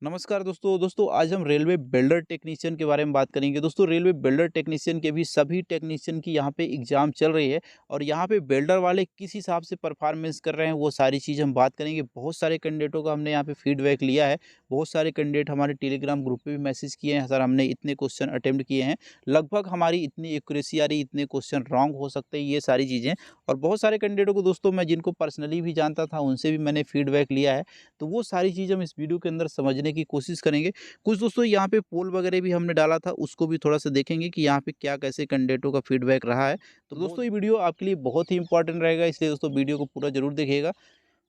नमस्कार दोस्तों आज हम रेलवे बिल्डर टेक्नीशियन के बारे में बात करेंगे। दोस्तों रेलवे बिल्डर टेक्नीशियन के भी सभी टेक्नीशियन की यहाँ पे एग्जाम चल रही है और यहाँ पे बिल्डर वाले किस हिसाब से परफॉर्मेंस कर रहे हैं वो सारी चीज़ हम बात करेंगे। बहुत सारे कैंडिडेटों का हमने यहाँ पे फीडबैक लिया है। बहुत सारे कैंडिडेट हमारे टेलीग्राम ग्रुप पे भी मैसेज किए हैं, सर हमने इतने क्वेश्चन अटेम्प्ट किए हैं, लगभग हमारी इतनी एक्यूरेसी आ रही, इतने क्वेश्चन रॉन्ग हो सकते हैं, ये सारी चीज़ें। और बहुत सारे कैंडिडेटों को दोस्तों मैं जिनको पर्सनली भी जानता था उनसे भी मैंने फीडबैक लिया है। तो वो सारी चीज़ हम इस वीडियो के अंदर समझने की कोशिश करेंगे। कुछ दोस्तों यहाँ पे पोल वगैरह भी हमने डाला था, उसको भी थोड़ा-सा देखेंगे कि यहाँ पे क्या कैसे कैंडिडेटों का फीडबैक रहा है। तो दोस्तों ये वीडियो आपके लिए बहुत ही इंपॉर्टेंट रहेगा, इसलिए दोस्तों वीडियो को पूरा ज़रूर देखिएगा।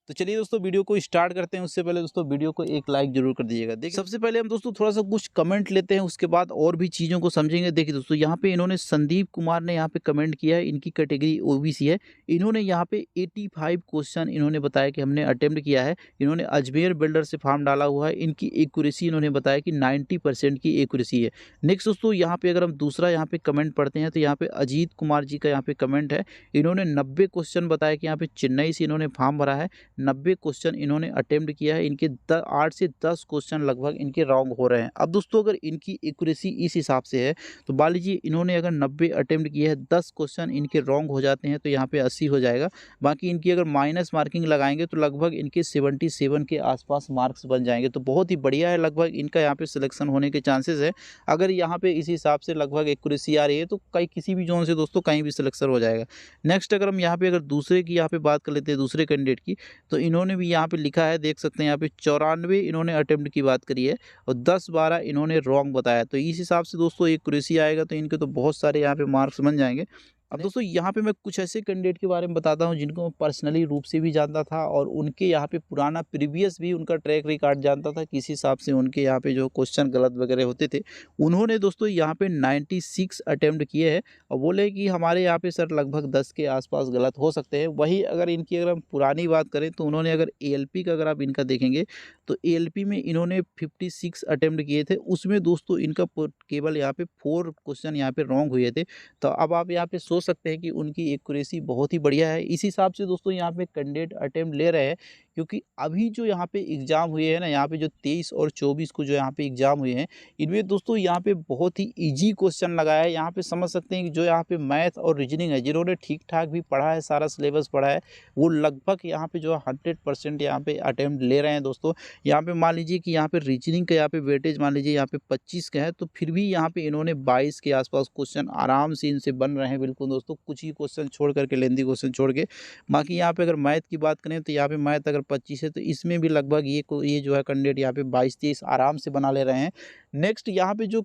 तो चलिए दोस्तों वीडियो को स्टार्ट करते हैं। उससे पहले दोस्तों वीडियो को एक लाइक जरूर कर दीजिएगा। देखिए सबसे पहले हम दोस्तों थोड़ा सा कुछ कमेंट लेते हैं, उसके बाद और भी चीज़ों को समझेंगे। देखिए दोस्तों यहाँ पे इन्होंने संदीप कुमार ने यहाँ पे कमेंट किया है, इनकी कैटेगरी ओबीसी है। इन्होंने यहाँ पे 85 क्वेश्चन इन्होंने बताया कि हमने अटेम्प्ट किया है। इन्होंने अजमेर बिल्डर से फॉर्म डाला हुआ है। इनकी एक्यूरेसी इन्होंने बताया कि 90% की एक्यूरेसी है। नेक्स्ट दोस्तों यहाँ पे अगर हम दूसरा यहाँ पे कमेंट पढ़ते हैं तो यहाँ पे अजीत कुमार जी का यहाँ पे कमेंट है। इन्होंने 90 क्वेश्चन बताया कि यहाँ पे चेन्नई से इन्होंने फॉर्म भरा है, 90 क्वेश्चन इन्होंने अटेम्प्ट किया है। इनके 8 से 10 क्वेश्चन लगभग इनके रॉन्ग हो रहे हैं। अब दोस्तों अगर इनकी एक्यूरेसी इस हिसाब से है तो मान लीजिए इन्होंने अगर 90 अटेम्प्ट किए हैं, 10 क्वेश्चन इनके रॉन्ग हो जाते हैं तो यहाँ पे 80 हो जाएगा। बाकी इनकी अगर माइनस मार्किंग लगाएंगे तो लगभग इनके 77 के आसपास मार्क्स बन जाएंगे। तो बहुत ही बढ़िया है, लगभग इनका यहाँ पे सिलेक्शन होने के चांसेस है। अगर यहाँ पे इस हिसाब से लगभग एक्यूरेसी आ रही है तो कहीं किसी भी जोन से दोस्तों कहीं भी सिलेक्शन हो जाएगा। नेक्स्ट अगर हम यहाँ पे अगर दूसरे की यहाँ पे बात कर लेते हैं, दूसरे कैंडिडेट की, तो इन्होंने भी यहाँ पे लिखा है, देख सकते हैं यहाँ पे 94 इन्होंने अटेम्प्ट की बात करी है और 10-12 इन्होंने रॉन्ग बताया। तो इस हिसाब से दोस्तों एक्यूरेसी आएगा तो इनके तो बहुत सारे यहाँ पे मार्क्स बन जाएंगे। अब दोस्तों यहाँ पे मैं कुछ ऐसे कैंडिडेट के बारे में बताता हूँ जिनको मैं पर्सनली रूप से भी जानता था और उनके यहाँ पे पुराना प्रीवियस भी उनका ट्रैक रिकॉर्ड जानता था, किस हिसाब से उनके यहाँ पे जो क्वेश्चन गलत वगैरह होते थे। उन्होंने दोस्तों यहाँ पे 96 अटेम्प्ट किए हैं और बोले कि हमारे यहाँ पे सर लगभग 10 के आसपास गलत हो सकते हैं। वही अगर इनकी अगर हम पुरानी बात करें तो उन्होंने अगर एएलपी का अगर आप इनका देखेंगे तो एएलपी में इन्होंने 56 अटेम्प्ट किए थे। उसमें दोस्तों इनका केवल यहाँ पे 4 क्वेश्चन यहाँ पे रॉन्ग हुए थे। तो अब आप यहाँ पे सोच सकते हैं कि उनकी एक्यूरेसी बहुत ही बढ़िया है। इस हिसाब से दोस्तों यहाँ पे कैंडिडेट अटेम्प्ट ले रहे हैं, क्योंकि अभी जो यहाँ पे एग्ज़ाम हुए हैं ना, यहाँ पे जो 23 और 24 को जो यहाँ पे एग्ज़ाम हुए हैं, इनमें दोस्तों यहाँ पे बहुत ही ईजी क्वेश्चन लगाया है। यहाँ पे समझ सकते हैं कि जो यहाँ पे मैथ और रीजनिंग है, जिन्होंने ठीक ठाक भी पढ़ा है, सारा सिलेबस पढ़ा है, वो लगभग यहाँ पे जो 100% यहाँ पे अटेम्प्ट ले रहे हैं दोस्तों। यहाँ पे मान लीजिए कि यहाँ पे रीजनिंग का यहाँ पे वेटेज मान लीजिए यहाँ पे 25 का है, तो फिर भी यहाँ पे इन्होंने 22 के आसपास क्वेश्चन आराम से इनसे बन रहे हैं। बिल्कुल दोस्तों, कुछ ही क्वेश्चन छोड़ करके, लेंदी क्वेश्चन छोड़ के। बाकी यहाँ पे अगर मैथ की बात करें तो यहाँ पे मैथ अगर 25 है तो इसमें भी लगभग ये जो है कैंडिडेट यहाँ पे 22-23 आराम से बना ले रहे हैं। नेक्स्ट यहाँ पे जो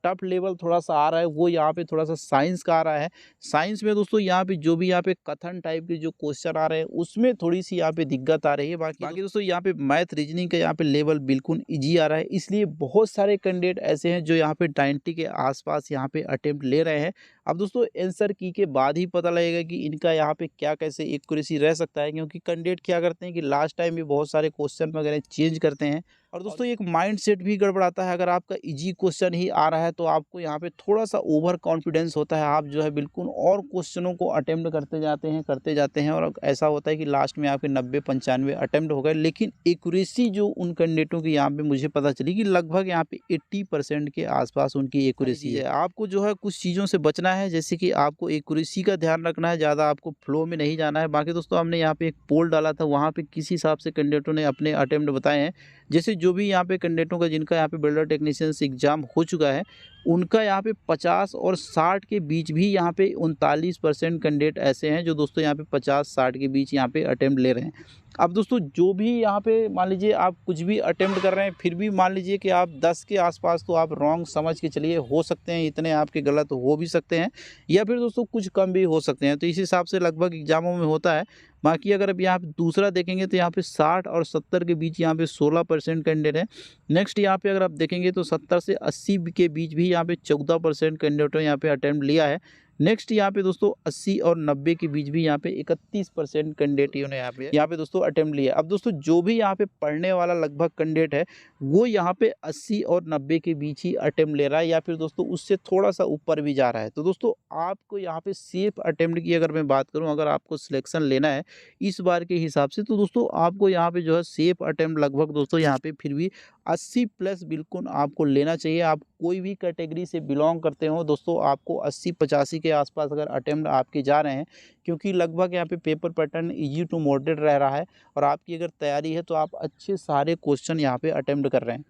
टफ लेवल थोड़ा सा आ रहा है वो यहाँ पे थोड़ा सा साइंस का आ रहा है। साइंस में दोस्तों यहाँ पे जो भी यहाँ पे कथन टाइप के जो क्वेश्चन आ रहे हैं उसमें थोड़ी सी यहाँ पे दिक्कत आ रही है। बाकी दोस्तों यहाँ पे मैथ रीजनिंग का यहाँ पे लेवल बिल्कुल ईजी आ रहा है, इसलिए बहुत सारे कैंडिडेट ऐसे हैं जो यहाँ पे 90 के आसपास यहाँ पे अटेम्प्ट ले रहे हैं। अब दोस्तों आंसर की के बाद ही पता लगेगा कि इनका यहाँ पे क्या कैसे एक्यूरेसी रह सकता है, क्योंकि कैंडिडेट क्या करते हैं कि लास्ट टाइम भी बहुत सारे क्वेश्चन वगैरह चेंज करते हैं। और दोस्तों एक माइंडसेट भी गड़बड़ाता है। अगर आपका इजी क्वेश्चन ही आ रहा है तो आपको यहाँ पे थोड़ा सा ओवर कॉन्फिडेंस होता है, आप जो है बिल्कुल और क्वेश्चनों को अटेम्प्ट करते जाते हैं और ऐसा होता है कि लास्ट में आपके 90-95 अटेम्प्ट हो गए। लेकिन एक्यूरेसी जो उन कैंडिडेटों की यहाँ पे मुझे पता चली कि लगभग यहाँ पे 80% के आसपास उनकी एक्यूरेसी है। आपको जो है कुछ चीज़ों से बचना है, जैसे कि आपको एक्यूरेसी का ध्यान रखना है, ज़्यादा आपको फ्लो में नहीं जाना है। बाकी दोस्तों हमने यहाँ पे एक पोल डाला था, वहाँ पे किस हिसाब से कैंडिडेटों ने अपने अटेम्प्ट बताए हैं। जैसे जो भी यहाँ पे कैंडिडेटों का जिनका यहाँ पे बिल्डर टेक्नीशियंस एग्जाम हो चुका है, उनका यहाँ पे 50 और 60 के बीच भी यहाँ पे 39% कैंडिडेट ऐसे हैं जो दोस्तों यहाँ पे 50-60 के बीच यहाँ पे अटेम्प्ट ले रहे हैं। अब दोस्तों जो भी यहाँ पे मान लीजिए आप कुछ भी अटेम्प्ट कर रहे हैं, फिर भी मान लीजिए कि आप 10 के आसपास तो आप रॉन्ग समझ के चलिए, हो सकते हैं इतने आपके गलत हो भी सकते हैं, या फिर दोस्तों कुछ कम भी हो सकते हैं। तो इस हिसाब से लगभग एग्जामों में होता है। बाकी अगर अब यहाँ पे दूसरा देखेंगे तो यहाँ पे 60 और 70 के बीच यहाँ पे 16% कैंडिडेट है। नेक्स्ट यहाँ पे अगर आप देखेंगे तो 70 से 80 के बीच भी यहाँ पे 14% कैंडिडेटों ने यहाँ पे अटेम्प्ट लिया है। नेक्स्ट यहाँ पे दोस्तों 80 और 90 के बीच भी यहाँ पे 31% कैंडिडेट ने यहाँ पे दोस्तों अटेम्प्ट लिया। अब दोस्तों जो भी यहाँ पे पढ़ने वाला लगभग कैंडिडेट है वो यहाँ पे 80 और 90 के बीच ही अटेम्प्ट ले रहा है, या फिर दोस्तों उससे थोड़ा सा ऊपर भी जा रहा है। तो दोस्तों आपको यहाँ पे सेफ अटेम्प्ट की अगर मैं बात करूँ, अगर आपको सिलेक्शन लेना है इस बार के हिसाब से, तो दोस्तों आपको यहाँ पे जो है सेफ अटेम्प्ट लगभग दोस्तों यहाँ पे फिर भी 80 प्लस बिल्कुल आपको लेना चाहिए। आप कोई भी कैटेगरी से बिलॉन्ग करते हो दोस्तों, आपको 80-85 के आसपास अगर अटेम्प्ट आपके जा रहे हैं, क्योंकि लगभग यहाँ पे paper pattern easy to moderate रह रहा है और आपकी अगर तैयारी है तो आप अच्छे सारे क्वेश्चन यहाँ पे अटेम्प्ट कर रहे हैं।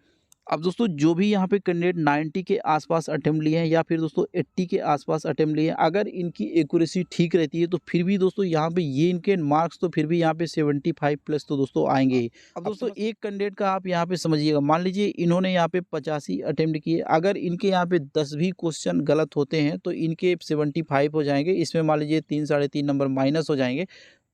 अब दोस्तों जो भी यहाँ पे कैंडिडेट 90 के आसपास अटेम्प्ट लिए हैं या फिर दोस्तों 80 के आसपास अटेम्प्ट लिए हैं, अगर इनकी एक्यूरेसी ठीक रहती है तो फिर भी दोस्तों यहाँ पे ये इनके मार्क्स तो फिर भी यहाँ पे 75 प्लस तो दोस्तों आएंगे ही। अब दोस्तों एक कैंडिडेट का आप यहाँ पे समझिएगा, मान लीजिए इन्होंने यहाँ पे 85 अटेम्प्ट किए, अगर इनके यहाँ पे 10 भी क्वेश्चन गलत होते हैं तो इनके 75 हो जाएंगे, इसमें मान लीजिए 3 साढ़े 3 नंबर माइनस हो जाएंगे,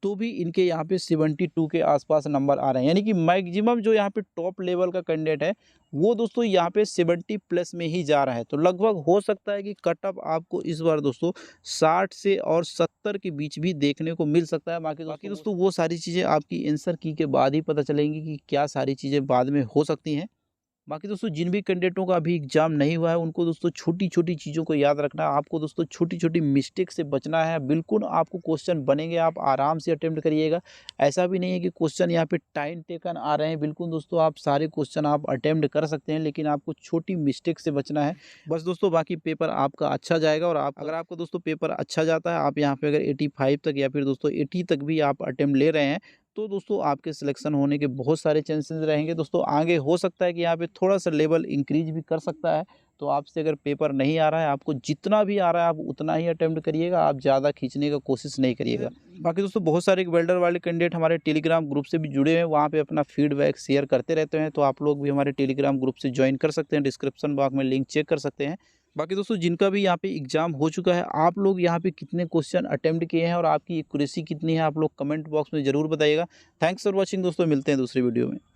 तो भी इनके यहाँ पे 72 के आसपास नंबर आ रहे हैं। यानी कि मैक्सिमम जो यहाँ पे टॉप लेवल का कैंडिडेट है वो दोस्तों यहाँ पे 70 प्लस में ही जा रहा है। तो लगभग हो सकता है कि कट ऑफ आपको इस बार दोस्तों 60 से और 70 के बीच भी देखने को मिल सकता है। बाकी दोस्तों वो सारी चीज़ें आपकी आंसर की के बाद ही पता चलेंगी कि क्या सारी चीज़ें बाद में हो सकती हैं। बाकी दोस्तों जिन भी कैंडिडेटों का अभी एग्जाम नहीं हुआ है उनको दोस्तों छोटी-छोटी चीज़ों को याद रखना है। आपको दोस्तों छोटी-छोटी मिस्टेक से बचना है। बिल्कुल आपको क्वेश्चन बनेंगे, आप आराम से अटेम्प्ट करिएगा। ऐसा भी नहीं है कि क्वेश्चन यहाँ पे टाइम टेकन आ रहे हैं। बिल्कुल दोस्तों आप सारे क्वेश्चन आप अटेम्प्ट कर सकते हैं, लेकिन आपको छोटी मिस्टेक से बचना है। बस दोस्तों बाकी पेपर आपका अच्छा जाएगा और अगर आपको दोस्तों पेपर अच्छा जाता है, आप यहाँ पे अगर 85 तक या फिर दोस्तों 80 तक भी आप अटेम्प्ट ले रहे हैं, तो दोस्तों आपके सिलेक्शन होने के बहुत सारे चांसेस रहेंगे। दोस्तों आगे हो सकता है कि यहाँ पे थोड़ा-सा लेवल इंक्रीज़ भी कर सकता है। तो आपसे अगर पेपर नहीं आ रहा है, आपको जितना भी आ रहा है आप उतना ही अटेम्प्ट करिएगा, आप ज़्यादा खींचने का कोशिश नहीं करिएगा। बाकी दोस्तों बहुत सारे वेल्डर वाले कैंडिडेट हमारे टेलीग्राम ग्रुप से भी जुड़े हैं, वहाँ पे अपना फीडबैक शेयर करते रहते हैं, तो आप लोग भी हमारे टेलीग्राम ग्रुप से ज्वाइन कर सकते हैं। डिस्क्रिप्शन बॉक्स में लिंक चेक कर सकते हैं। बाकी दोस्तों जिनका भी यहाँ पे एग्ज़ाम हो चुका है, आप लोग यहाँ पे कितने क्वेश्चन अटेम्प्ट किए हैं और आपकी एक्यूरेसी कितनी है, आप लोग कमेंट बॉक्स में ज़रूर बताइएगा। थैंक्स फॉर वॉचिंग दोस्तों, मिलते हैं दूसरी वीडियो में।